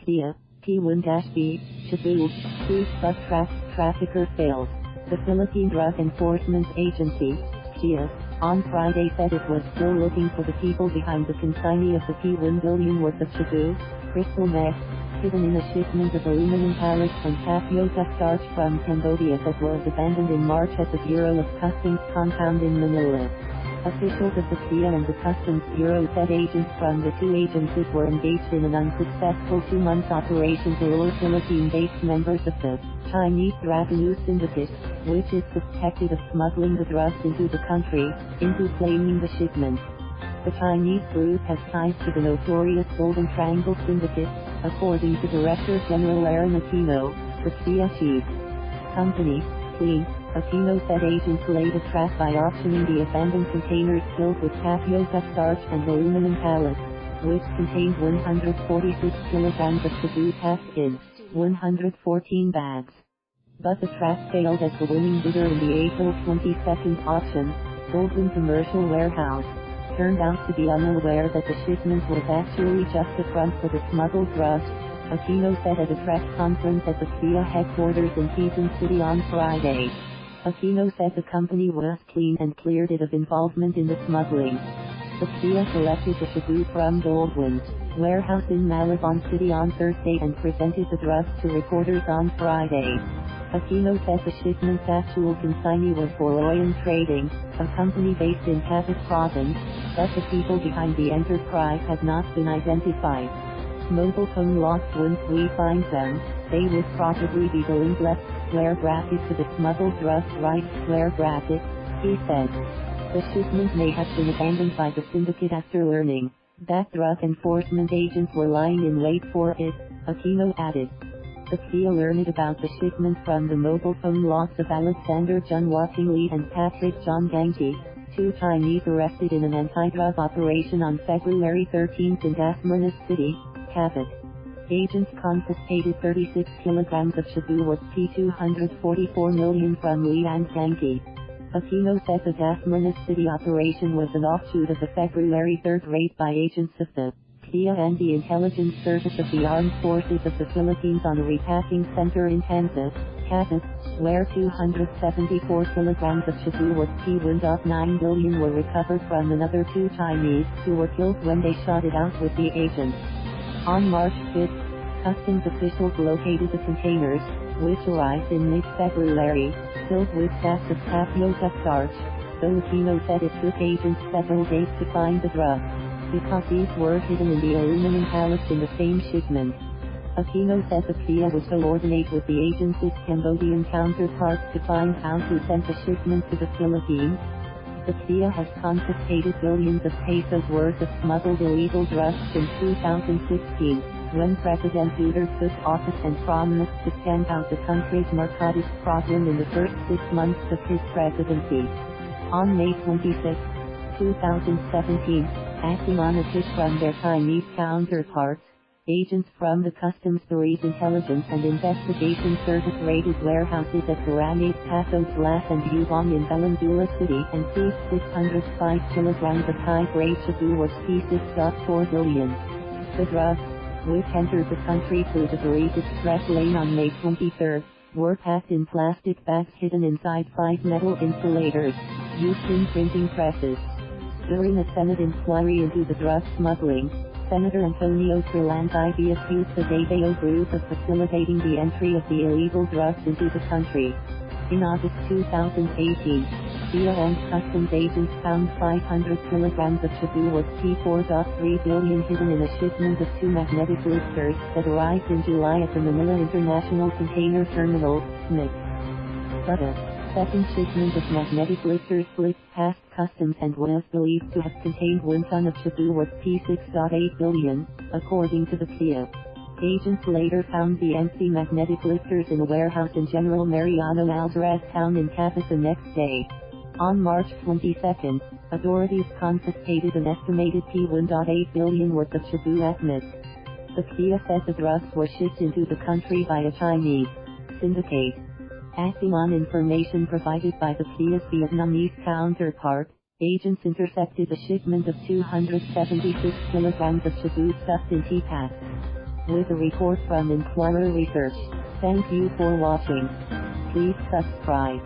PDEA, P1-B, shabu, cruise bus trafficker fails. The Philippine Drug Enforcement Agency, PDEA, on Friday said it was still looking for the people behind the consignee of the P1 billion worth of shabu, crystal meth, hidden in a shipment of aluminum pallets and tapioca starch from Cambodia that was abandoned in March at the Bureau of Customs compound in Manila. Officials of the PDEA and the Customs Bureau said agents from the two agencies were engaged in an unsuccessful 2-month operation to lure Philippine-based members of the Chinese revenue syndicate, which is suspected of smuggling the drugs into the country, into claiming the shipment. The Chinese group has ties to the notorious Golden Triangle syndicate, according to Director General Aaron Aquino, the PDEA chief. Company, Lee, Aquino said agents laid a trap by auctioning the abandoned containers filled with tapioca starch and aluminum pallets, which contained 146 kilograms of shabu packed in 114 bags. But the trap failed as the winning bidder in the April 22nd auction, Goldwin Commercial Warehouse, turned out to be unaware that the shipment was actually just a front for the smuggled drugs, Aquino said at a press conference at the PDEA headquarters in Quezon City on Friday. Aquino said the company was clean and cleared it of involvement in the smuggling. The PDEA collected the shabu from Goldwin Warehouse in Malabon City on Thursday and presented the drugs to reporters on Friday. Aquino said the shipment's actual consignee was Goroyam Trading, a company based in Cavite province, but the people behind the enterprise have not been identified. Mobile phone lost. Once we find them, they would probably be the link left square bracket to the smuggled drugs right square bracket, he said. The shipment may have been abandoned by the syndicate after learning that drug enforcement agents were lying in wait for it, Aquino added. The PDEA learned about the shipment from the mobile phone loss of Alexander John Lee and Patrick John Gankee, two Chinese arrested in an antidrug operation on February 13 in Dasmariñas City, Cavite. Agents confiscated 36 kilograms of shabu worth $244 million from Lee and Gankee. Aquino said the Dasmariñas City operation was an offshoot of the February 3 raid by agents of the PDEA and the Intelligence Service of the Armed Forces of the Philippines on a repacking center in Kansas, Cavite, where 274 kilograms of shabu worth $1.9 billion were recovered from another two Chinese who were killed when they shot it out with the agents. On March 5, customs officials located the containers, which arrived in mid-February, filled with sacks of tapioca starch, though Aquino said it took agents several days to find the drugs, because these were hidden in the aluminum pallets in the same shipment. Aquino said the PDEA would coordinate with the agency's Cambodian counterparts to find how to send the shipment to the Philippines. The PDEA has confiscated billions of pesos worth of smuggled illegal drugs since 2016, when President Duterte took office and promised to stamp out the country's narcotics problem in the first 6 months of his presidency. On May 26, 2017, acting on a tip from their Chinese counterparts, agents from the Customs Bureau's Intelligence and Investigation Service raided warehouses at Parañaque, Pasos Las and Yubong in Valenzuela City and seized 605 kilograms of high-grade shabu worth $6.4 billion. The drugs, which entered the country through the Bureau's express lane on May 23, were packed in plastic bags hidden inside 5 metal insulators, used in printing presses. During a Senate inquiry into the drug smuggling, Senator Antonio Trilandive accused the Davao group of facilitating the entry of the illegal drugs into the country. In August 2018, PDEA and customs agents found 500 kilograms of shabu worth $4.3 billion hidden in a shipment of 2 magnetic lifters that arrived in July at the Manila International Container Terminal, MIC. But a second shipment of magnetic lifters slipped past customs and was believed to have contained 1 ton of shabu worth $6.8 billion, according to the PDEA. Agents later found the empty magnetic lifters in a warehouse in General Mariano Alvarez town in Cavite the next day. On March 22, authorities confiscated an estimated P1.8 billion worth of shabu at MIT. The PDEA said the drugs were shipped into the country by a Chinese syndicate. Acting on information provided by the PDEA's Vietnamese counterpart, agents intercepted a shipment of 276 kilograms of shabu stuffed in tea packs. with a report from Inquirer Research. Thank you for watching. Please subscribe.